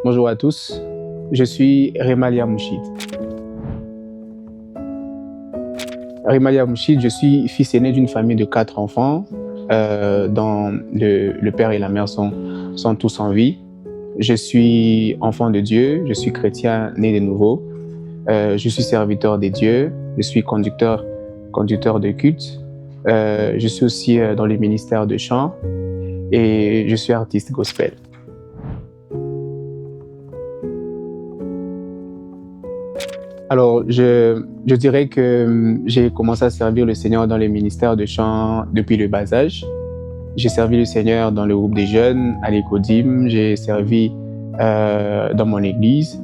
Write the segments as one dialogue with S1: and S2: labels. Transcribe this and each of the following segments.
S1: Bonjour à tous, je suis Remalia Mouchid. Remalia Mouchid, je suis fils aîné d'une famille de 4 enfants, dont le père et la mère sont tous en vie. Je suis enfant de Dieu, je suis chrétien né de nouveau, je suis serviteur des dieux, je suis conducteur de culte, je suis aussi dans le ministère de chant et je suis artiste gospel. Alors, je dirais que j'ai commencé à servir le Seigneur dans le ministère de chant depuis le bas âge. J'ai servi le Seigneur dans le groupe des jeunes, à l'Écodim, j'ai servi dans mon église,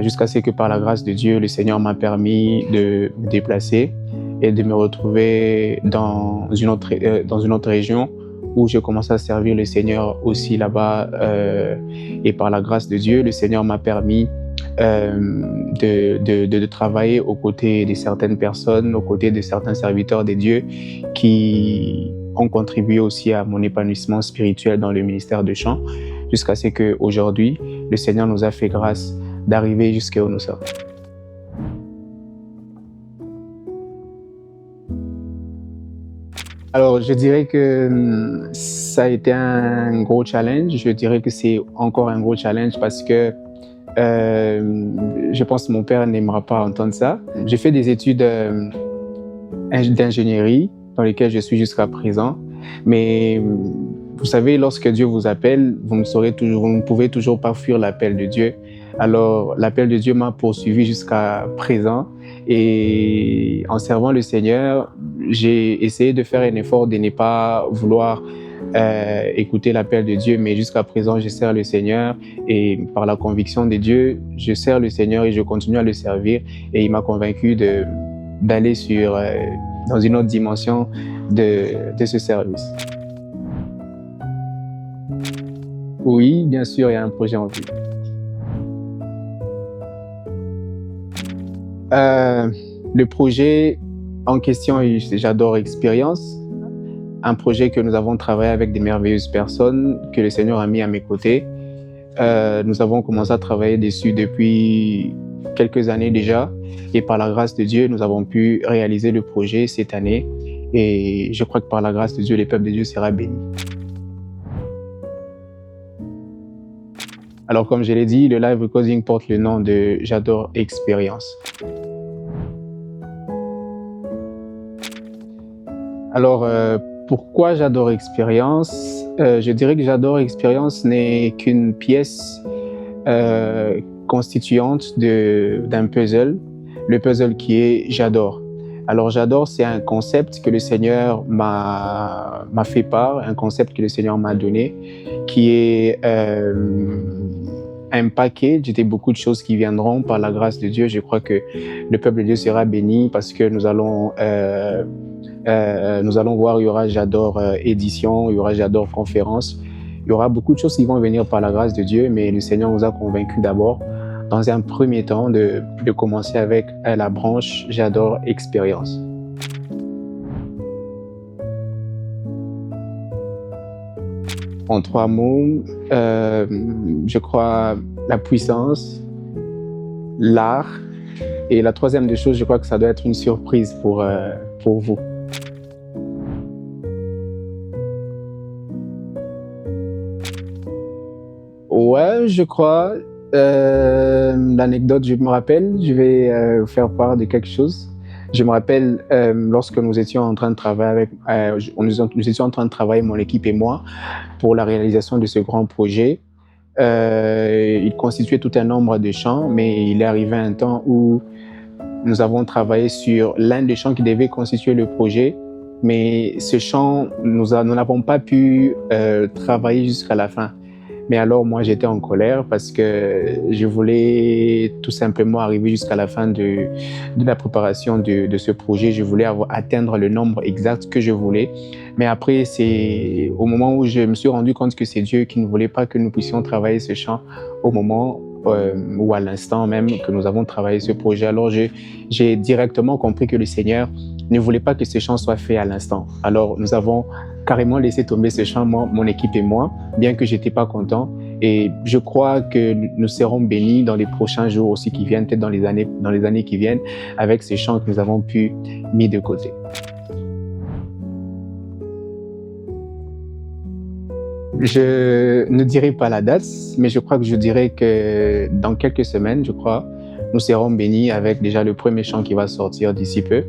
S1: jusqu'à ce que par la grâce de Dieu, le Seigneur m'a permis de me déplacer et de me retrouver dans une autre région où je commençais à servir le Seigneur aussi là-bas. Et par la grâce de Dieu, le Seigneur m'a permis de travailler aux côtés de certaines personnes, aux côtés de certains serviteurs des dieux qui ont contribué aussi à mon épanouissement spirituel dans le ministère de chant, jusqu'à ce qu'aujourd'hui, le Seigneur nous a fait grâce d'arriver jusqu'à où nous sommes. Alors, je dirais que ça a été un gros challenge. Je dirais que c'est encore un gros challenge parce que je pense que mon père n'aimera pas entendre ça. J'ai fait des études d'ingénierie dans lesquelles je suis jusqu'à présent, mais vous savez, lorsque Dieu vous appelle, vous ne pouvez toujours pas fuir l'appel de Dieu. Alors, l'appel de Dieu m'a poursuivi jusqu'à présent et en servant le Seigneur, j'ai essayé de faire un effort de ne pas vouloir écouter l'appel de Dieu, mais jusqu'à présent, je sers le Seigneur et par la conviction de Dieu, je sers le Seigneur et je continue à le servir et il m'a convaincu d'aller dans une autre dimension de ce service. Oui, bien sûr, il y a un projet en vue. Le projet en question, j'adore Expérience, un projet que nous avons travaillé avec des merveilleuses personnes que le Seigneur a mis à mes côtés. Nous avons commencé à travailler dessus depuis quelques années déjà et par la grâce de Dieu, nous avons pu réaliser le projet cette année et je crois que par la grâce de Dieu, le peuple de Dieu sera béni. Alors comme je l'ai dit, le live recording porte le nom de J'adore Expérience. Alors, pourquoi j'adore Expérience? Je dirais que J'adore Expérience n'est qu'une pièce constituante d'un puzzle, le puzzle qui est J'adore. Alors J'adore, c'est un concept que le Seigneur m'a fait part, un concept que le Seigneur m'a donné, qui est un package de beaucoup de choses qui viendront par la grâce de Dieu. Je crois que le peuple de Dieu sera béni parce que nous allons voir, il y aura J'adore édition, il y aura J'adore conférence. Il y aura beaucoup de choses qui vont venir par la grâce de Dieu, mais le Seigneur nous a convaincus d'abord, dans un premier temps, de commencer avec la branche J'adore Expérience. En 3 mots, je crois la puissance, l'art, et la troisième des choses, je crois que ça doit être une surprise pour vous. Ouais, je crois. L'anecdote, je me rappelle, je vais vous faire part de quelque chose. Je me rappelle lorsque nous étions en train de travailler nous étions en train de travailler, mon équipe et moi, pour la réalisation de ce grand projet. Il constituait tout un nombre de chants, mais il est arrivé un temps où nous avons travaillé sur l'un des chants qui devait constituer le projet, mais ce chant, nous n'avons pas pu travailler jusqu'à la fin. Mais alors moi j'étais en colère parce que je voulais tout simplement arriver jusqu'à la fin de la préparation de ce projet. Je voulais atteindre le nombre exact que je voulais. Mais après, c'est au moment où je me suis rendu compte que c'est Dieu qui ne voulait pas que nous puissions travailler ce chant au moment ou à l'instant même que nous avons travaillé ce projet. Alors j'ai directement compris que le Seigneur ne voulait pas que ce chant soit fait à l'instant. Alors, nous avons carrément laissé tomber ce chant, moi, mon équipe et moi, bien que j'étais pas content. Et je crois que nous serons bénis dans les prochains jours aussi qui viennent, peut-être dans les années qui viennent, avec ces chants que nous avons pu mis de côté. Je ne dirai pas la date, mais je crois que je dirais que dans quelques semaines, je crois, nous serons bénis avec déjà le premier chant qui va sortir d'ici peu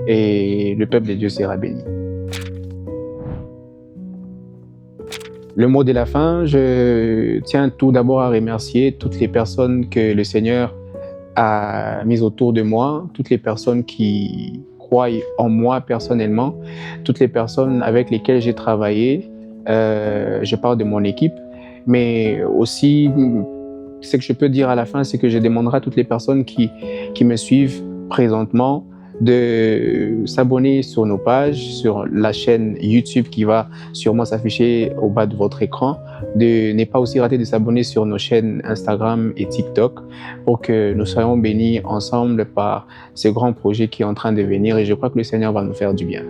S1: et le peuple de Dieu sera béni. Le mot de la fin, je tiens tout d'abord à remercier toutes les personnes que le Seigneur a mises autour de moi, toutes les personnes qui croient en moi personnellement, toutes les personnes avec lesquelles j'ai travaillé. Je parle de mon équipe, mais aussi, ce que je peux dire à la fin, c'est que je demanderai à toutes les personnes qui me suivent présentement de s'abonner sur nos pages, sur la chaîne YouTube qui va sûrement s'afficher au bas de votre écran, de ne pas aussi rater de s'abonner sur nos chaînes Instagram et TikTok pour que nous soyons bénis ensemble par ce grand projet qui est en train de venir et je crois que le Seigneur va nous faire du bien.